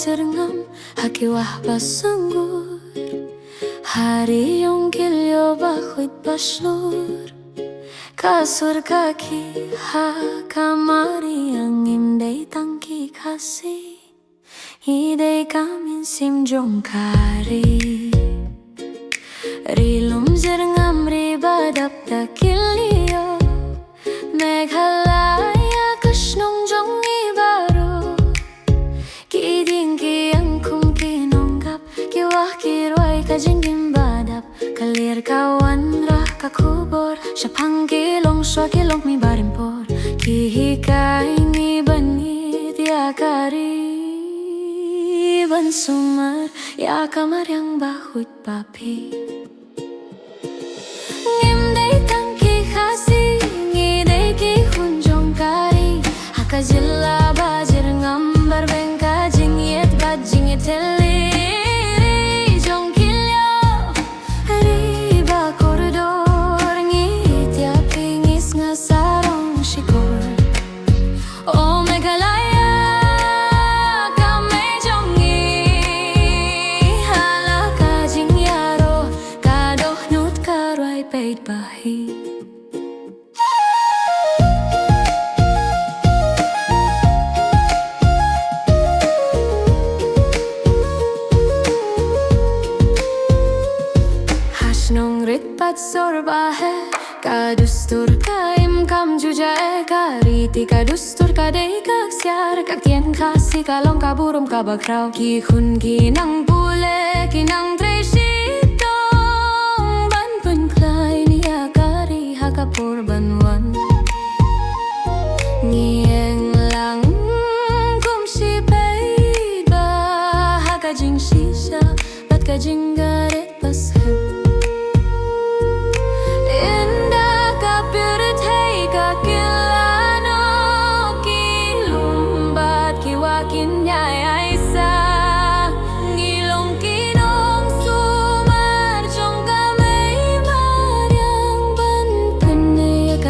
jerngam hakiwah basunggur hari yang kilyo bakhut baslur kasur kaki ha kamari angin day tangki kasih idey kamin simjong kari rilum jerngam ribadap dakilio meghalaya kashnong jong ibaro kiding kiyang kum kinonggap kiwah kirway kajingim badap kalir kawan rah kakubor syapang kilong swa kilong mi barimpor kihikay ni banit ya kari ban sumar ya kamar yang bahut papi ngimday tangki khasi ngidey ki hunjong kari hakajilla bajir ngambar bengka jingyet bajinget teli jong kilyo riba koridor ngit ya pingis ngasarong shikor oh megalaya kame jongi halaka jingyaro kadoh nut karway peit bahi Nong ritpat sorba hai ka dustur ka im kam jujae ka riti ka dustur ka dei ka ksiar ka kien khasi ka long ka burum ka bakrau ki khun ki nang pule ki nang treshitong ban pun klai ni akari ha ka por banwan ngieng lang kum si pei ba ha ka jing shisha bat ka jing garet pas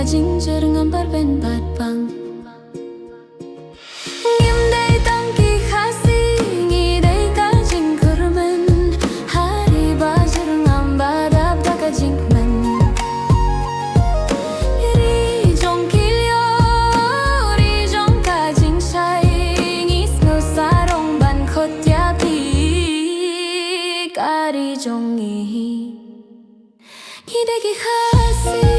Jinjer ngambar ben bat bang ngimday tangki khasi ngidey ka jing kurman hari bajir ngambar abda ka jing man ri jong kilyo ri jong ka jing shai ngis no sarong ban khot ya pi kari jong ngidey ki khasi